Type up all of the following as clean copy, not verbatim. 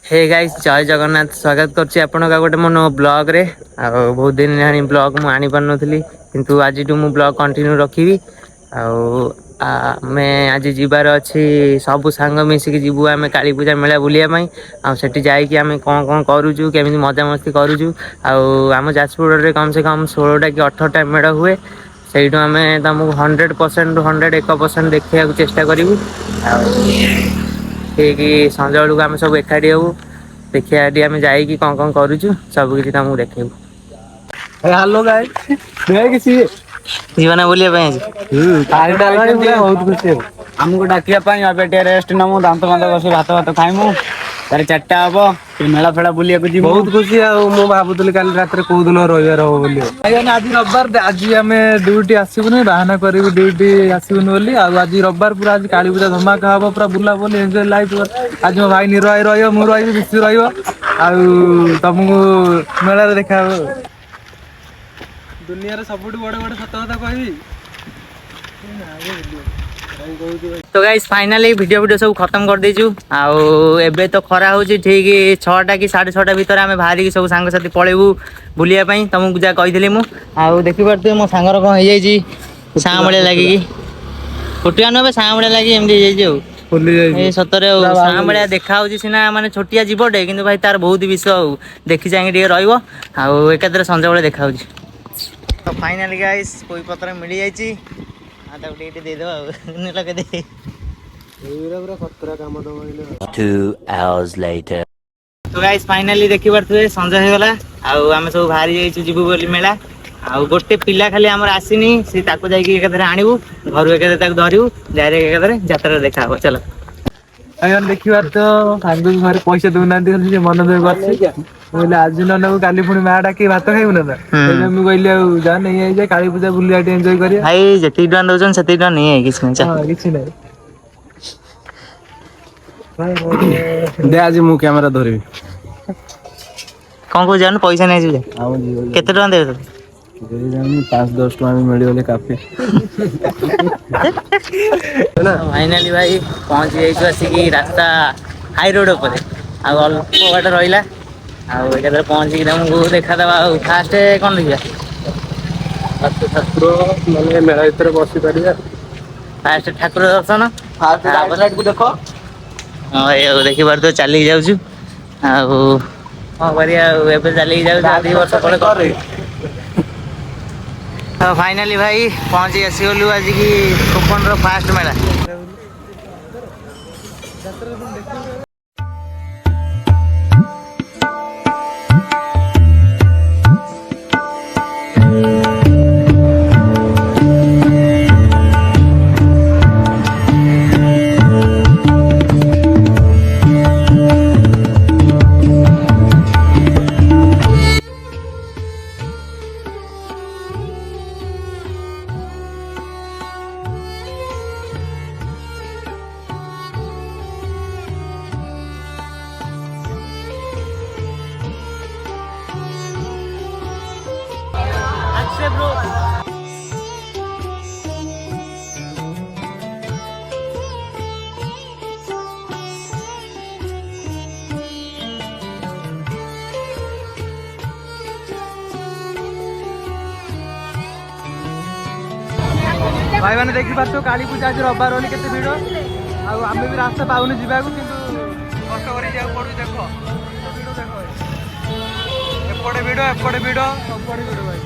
Hey guys जय जगन्नाथ स्वागत करछि आपन का गोटे मोनो ब्लॉग रे आ बहुत दिन हेनी ब्लॉग मु आनी पार नथली किंतु आज टू मु ब्लॉग कंटिन्यू रखिबी मैं आज जीवार अच्छी सब सांग मिसिक जीवु आम काली पूजा मेला बुलिया पई आ सेठी जाई कि आम कोन कोन करूछु केमिति मजा मस्ती करूछु आम जाजपुर रे कम से कम 16टा कि 18टा मेढ़ हुए ସେଇଠୁ ଆମେ ତମକୁ 100% 101% ଦେଖିବାକୁ ଚେଷ୍ଟା କରିବୁ ठीक संज बेलू आम सब एकाठी हूँ देखिए आम जाइए कौन कौन करुचु सब किसी तुमको देखू हेलो गाइस जीवन बोलिए बहुत खुशी आमको डाकिया रेस्ट नमु दांत बस भात भात खाइमु तार 4टा हम मेला फेला बुलिया को जीवु बहुत खुशी मु भाबुतली काली रात को दिन रविवार हो बोली आज रविवार आज आम ड्यूटी आसबुनि बाहाना करू ड्यूटी आसबुनि बोली आज रविवार पूरा आज काली पूजा धमाका हम पूरा बुला बोली एंजॉय लाइफ आज मो भाई निरय रही मु रही विशु रमको मेला देखा दुनिया सब बड़े बड़े सत कथा कहबी तो गाइस फाइनली वीडियो सब खत्म कर देचु एबे तो खरा होची ठीक 6टा कि 6:30 भीतर आमे बाहरी सब सांग साथी पळेबू बुलिया पई तुमको जा कहितली मु देखि परते मो सांगर कोन हे जाई छी सांबळे लागि फुटिया नबे सांबळे लागि एमदी जाई छी फुली जाई ए सतरे सांबळे देखा होची सिना माने छोटिया जीवटे किंतु भाई तार बहुत विष देखि जांगे ଟିକେ रहइबो एकादरे संजे बेले देखा होची तो फाइनली गाइस कोई पत्र मिली जाई छी दे दो लगे दे 2 hours later तो गाइस फाइनली देखि परथुए संजय हे गला आमे सब भारी जाइछु जीवु बोली मेला गोटे पिला खाली हमर आसीनी से ताको जाई कि एकथरे आनिबू घर एकथरे ताको धरिबू डायरेक्ट एकथरे यात्रा देखा हो चलो अयन देखिबार तो सांग घर पैसा दउनांती से मन दे करछि बोले आज न काली पुणी मा डाकी भात खाइबु ना मुझे कहली जा नहीं जाए काली पूजा बुलिया एंजॉय करिया भाई जति टन दउछन सति टन नहीं है किछ नहीं हां किछ नहीं दे आज मु कैमरा धरबी कोन को जान पैसा नहीं जे केते टन देबे तो 5-10 टका में मिली बोले काफी फाइनली भाई पहुंच जाइछु आसी की रास्ता हाई रोड ऊपर अल्प बाट रहिला एकादरे पहुंच तुमको देखा दबा फास्ट कौन देखिए ठाकुर मैंने मेला भीतर बसी पारे फास्ट ठाकुर दर्शन को देख हाँ ये देखी पार तो चल जाऊँ चल वर्ष पर फाइनली भाई पहुंची आसीगलु आज की कोपन रो फास्ट मेला bro भाई मैंने देखी पार्थ काली पूजा आज रविवार होनी केते भिड़ आम भी रास्ता पाऊनी जावा कष्ट कर पड़ू देख एपटे भिड़ सबपटे भिड़ भाई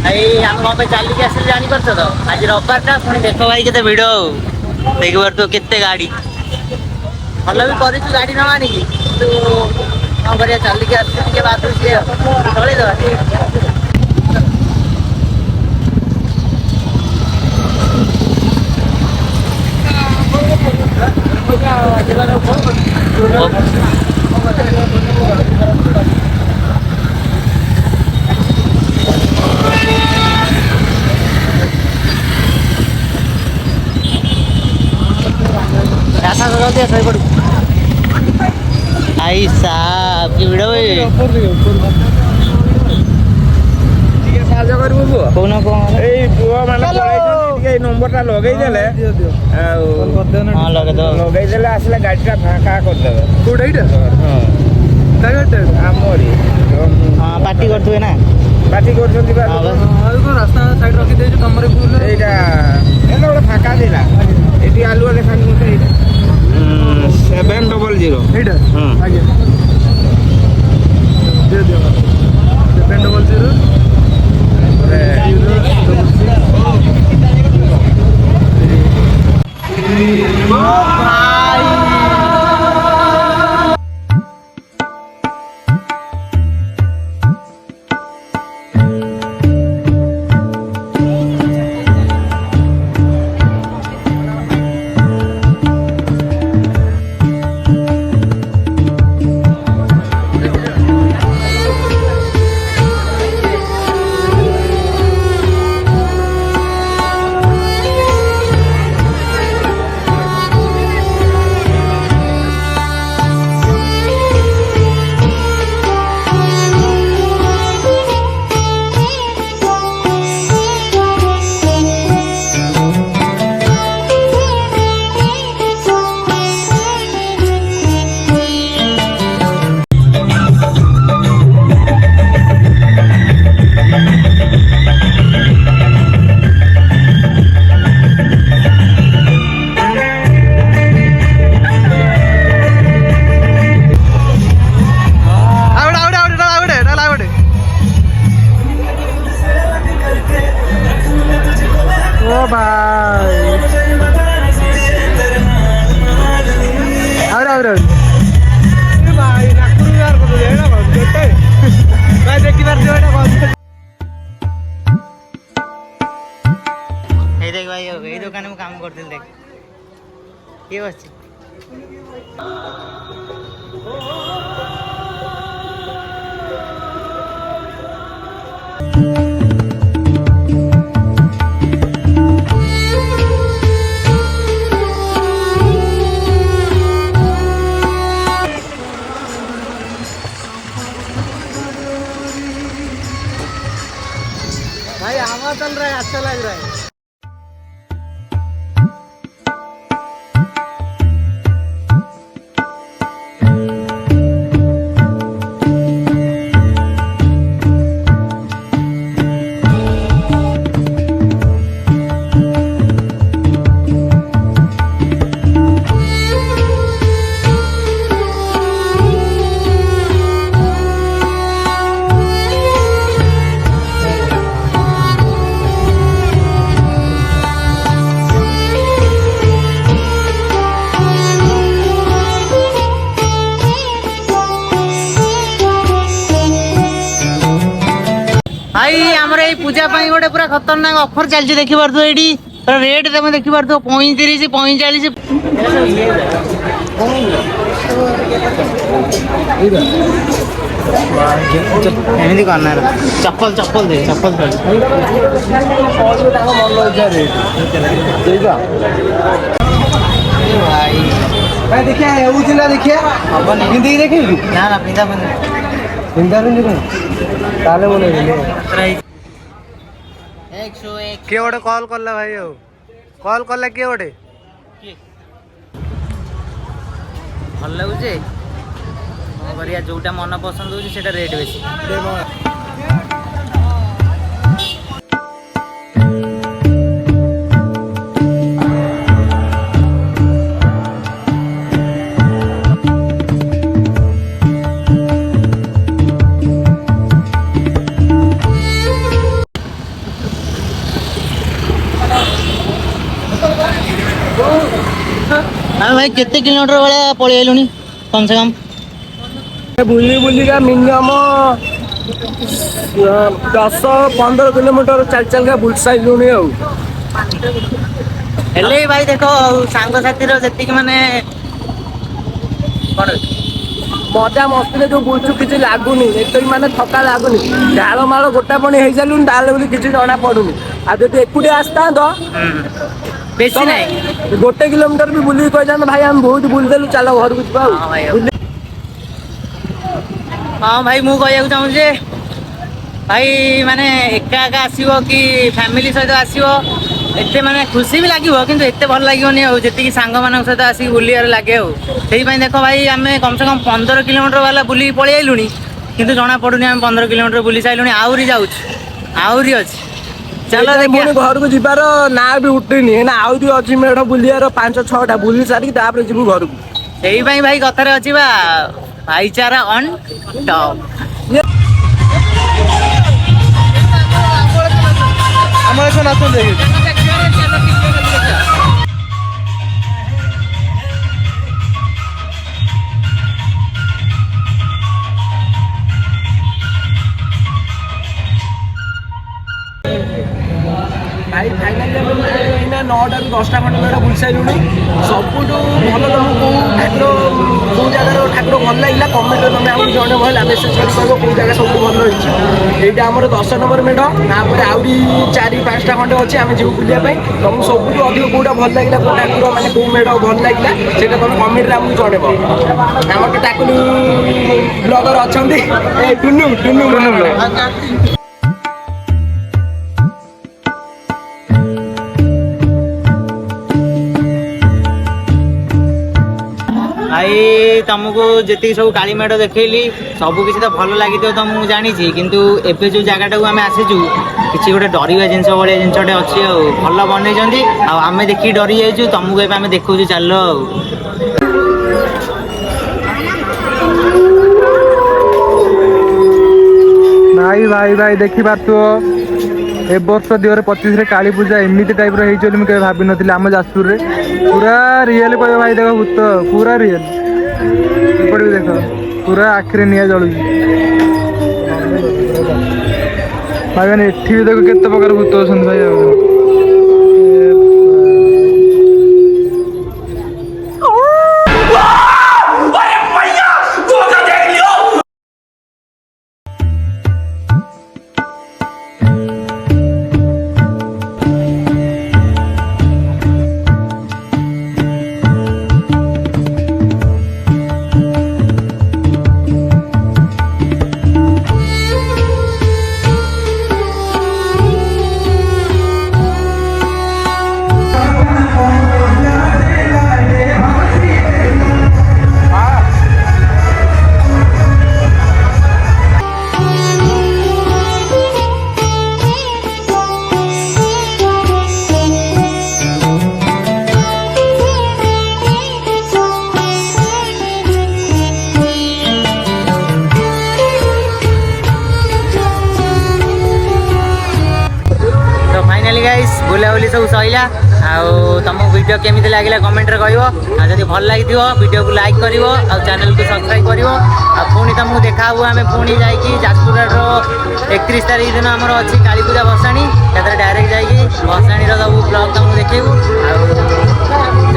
ଭାଇ ଆମେ କଣ ପାଇଁ ଚାଲିକି ଆସିଲେ ଜାଣିପାରୁଛ ତ ଆଜି ରବିବାରଟା ପୁଣି ଦେଖ ଭାଇ କେତେ ଭିଡ଼ ଆଉ ଦେଖିପାରୁଥିବ କେତେ ଗାଡ଼ି ଭଲ ବି କରିଛୁ ଗାଡ଼ି ନ ଆଣିକି କିନ୍ତୁ କଣ କରିବା ଚାଲିକି ଆସିଲେ ଟିକେ ବାଧୁଛି ଚଳେଇଦବା भाई साहब की वीडियो कौन कौन ଏଇ ପୁଅ ମାନେ ପଳେଇଛନ୍ତି ଟିକେ ଏଇ ନମ୍ବରଟା ଲଗେଇଦେଲେ ଆଉ हाँ लगे दो ଲଗେଇଦେଲେ ଆସିଲେ ଗାଡ଼ିଟା ଫାଙ୍କା କରିଦେବେ କୋଉଟା ଏଇଟା ଆମରି हाँ पार्टी करते ना ପାର୍ଟି କରୁଛନ୍ତି ବା हाँ बस ଆଉ କଣ ରାସ୍ତା ସାଇଡ୍ ରଖିଦେଇଛୁ ତମର ଭୁଲ ଏଇଟା ଏଇଟା ଗୋଟେ ଫାଙ୍କା ଥିଲା ଏଠି ଆଲୁଆ ଦେଖାନି ମତେ ଏଇଟା 700 ଏଇଟା ହୁଁ। ଆଜ୍ଞା ଦିଅ ଦିଅ 700 देख भाई यही दुकान में काम करते देख ये बस भाई हवा चल रहा है अच्छा लग रहा है भाई आमर ये पूजा गोटे पूरा खतरनाक ऑफर चलती देखी पार्थो ये रेट तुम देखी पार्थो 35 45 एमती करना चप्पल चप्पल दे चप्पल भाई देखिए उजला देखिए हिंदी देखिए ना ना पिंधा हिंदा नहीं ताले बोले କିଏ ଗୋଟେ କଲ୍ କଲା ଭାଇ ଆଉ କଲ୍ କଲା କିଏ ଗୋଟେ ଭଲ ଲାଗୁଛି କଣ କରିବା ଯୋଉଟା ମନ ପସନ୍ଦ ହଉଛି ସେଟା ରେଟ୍ ବେଶୀ ଆମେ ଭାଇ କେତେ କିଲୋମିଟର ଭଳିଆ ପଳେଇ ଆଇଲୁଣି କମ ସେ କମ? ବୁଲି ବୁଲିକା ମିନିମମ୍ 10-15 କିଲୋମିଟର ଚାଲି ଚାଲିକା ବୁଲି ସାରିଲୁଣି ଆଉ। ହେଲେ ଭାଇ ଦେଖ ସାଙ୍ଗସାଥିର ଯେତିକି ମାନେ କଣ ମଜା ମସ୍ତିରେ ଯୋଉ ବୁଲୁଛୁ କିଛି ଲାଗୁନି, ଏତେ ମାନେ ଥକା ଲାଗୁନି। ଝାଳ ମାଳ ଗୋଟା ପଣି ହେଇସାରିଲୁଣି ତାହେଲେ ବୋଲି କିଛି ଜଣା ପଡୁନି। ଆଉ ଯଦି ଏକୁଟିଆ ଆସିଥାନ୍ତ ବେଶୀ ତମେ ନାହିଁ। 1 କିଲୋମିଟର ବି ବୁଲିକି କହିଥାନ୍ତ ଭାଇ ଆମେ ବହୁତ ବୁଲିଦେଲୁ ଚାଲ ଘରକୁ ଯିବା ଆଉ। ହଁ ଭାଇ ହଁ ଭାଇ ମୁଁ କହିବାକୁ ଚାହୁଁଛି ଯେ ଭାଇ ମାନେ ଏକା ଏକା ଆସିବ କି ଫ୍ୟାମିଲି ସହିତ ଆସିବ ଏତେ ମାନେ ଖୁସି ବି ଲାଗିବ, କିନ୍ତୁ ଏତେ ଭଲ ଲାଗିବନି ଆଉ ଯେତିକି ସାଙ୍ଗମାନଙ୍କ ସହିତ ଆସିକି ବୁଲିବାରେ ଲାଗେ ଆଉ। ସେଇଥିପାଇଁ ଦେଖ ଭାଇ ଆମେ କମ ସେ କମ 15 କିଲୋମିଟର ବାଲା ବୁଲିକି ପଳେଇ ଆଇଲୁଣି, କିନ୍ତୁ ଜଣା ପଡୁନି ଆମେ 15 କିଲୋମିଟର ବୁଲି ସାରିଲୁଣି। ଆହୁରି ଯାଉଛି, ଆହୁରି ଅଛି। ଚାଲ ସେଇଥିପାଇଁ ଦେଖିଆ। ପୁଣି ଘରକୁ ଯିବାର ନାଁ ବି ଉଠିନି। ଏଇନା ଆହୁରି ଅଛି ମେଢ ବୁଲିବାର 5-6ଟା ବୁଲି ସାରିକି ତାପରେ ଯିବୁ ଘରକୁ। ସେଇ ପାଇଁ ଭାଇ କଥାରେ ଅଛି ବା ଭାଇଚାରା ଅନ୍ ଟପ୍। ଆମର ଏସବୁ ନାଚନ୍ତି। ଭାଇ ଫାଇନାଲି ଆମେ ଏଇନା 9ଟାରୁ 10ଟା ଖଣ୍ଡେ ମେଢ ବୁଲି ସାରିଲୁଣି। ସବୁଠୁ ଭଲ ତମକୁ କୋଉ ଜାଗାର ଠାକୁର ଭଲ ଲାଗିଲା କମେଣ୍ଟରେ ତମେ ଆମକୁ ଜଣେଇବ ହେଲା, ମେସେଜ କରି କହିବ କୋଉ ଜାଗା ସବୁଠୁ ଭଲ ହେଇଛି। ଏଇଟା ଆମର 10 ନମ୍ବର ମେଢ, ତାପରେ ଆହୁରି 4-5ଟା ଖଣ୍ଡେ ଅଛି ଆମେ ଯିବୁ ବୁଲିବା ପାଇଁ। ତମକୁ ସବୁଠୁ ଅଧିକ କୋଉଟା ଭଲ ଲାଗିଲା, କୋଉ ଠାକୁର ମାନେ କୋଉ ମେଢ ଭଲ ଲାଗିଲା ସେଇଟା ତମେ କମେଣ୍ଟରେ ଆମକୁ ଜଣେଇବ। ଆମର ତ ଟାକୁଲି ବ୍ଲଗର ଅଛନ୍ତି, ଟୁନୁ ଭାଇ ତମକୁ ଯେତିକି ସବୁ କାଳି ମେଢ ଦେଖେଇଲି ସବୁ କିଛି ତ ଭଲ ଲାଗିଥିବ ତମକୁ ଜାଣିଛି, କିନ୍ତୁ ଏବେ ଯୋଉ ଜାଗାଟାକୁ ଆମେ ଆସିଛୁ କିଛି ଗୋଟେ ଡରିବା ଜିନିଷ ଭଳିଆ ଜିନିଷଟେ ଅଛି ଆଉ। ଭଲ ବନେଇଛନ୍ତି ଆଉ ଆମେ ଦେଖିକି ଡରି ଯାଇଛୁ, ତମକୁ ଏବେ ଆମେ ଦେଖଉଛୁ ଚାଲ ଆଉ। ଭାଇ ଦେଖିପାରୁଥିବ ଏ ବର୍ଷ 2025ରେ କାଳୀ ପୂଜା ଏମିତି ଟାଇପର ହେଇଛି ବୋଲି ମୁଁ କେବେ ଭାବିନଥିଲି ଆମ ଯାଜପୁରରେ। ପୁରା ରିଏଲ କହିବ ଭାଇ, ଦେଖ ଭୂତ ପୁରା ରିଏଲ। ଏପଟେ ବି ଦେଖ ପୁରା ଆଖିରେ ନିଆଁ ଜଳୁଛି। ଭାଇ ମାନେ ଏଠି ବି ଦେଖ କେତେ ପ୍ରକାର ଭୂତ ଅଛନ୍ତି ଭାଇ। ଆଉ फाइनाली गाइस बुलाबुली सब सैला। आउ तुमको वीडियो केमिति लागला कमेंट रे कहिवो। आ जदि भल लागिथिवो वीडियो को लाइक करिवो आ चैनल को सब्सक्राइब करिवो। आ पुणी तुमको देखाबो आमे पुणी जाईकी जाजपुर रो 31 तारिख दिन हमर अछि काली पूजा भसाणी। डायरेक्ट जाईकी भसाणी रो सब ब्लॉग तुमको देखेबो। आ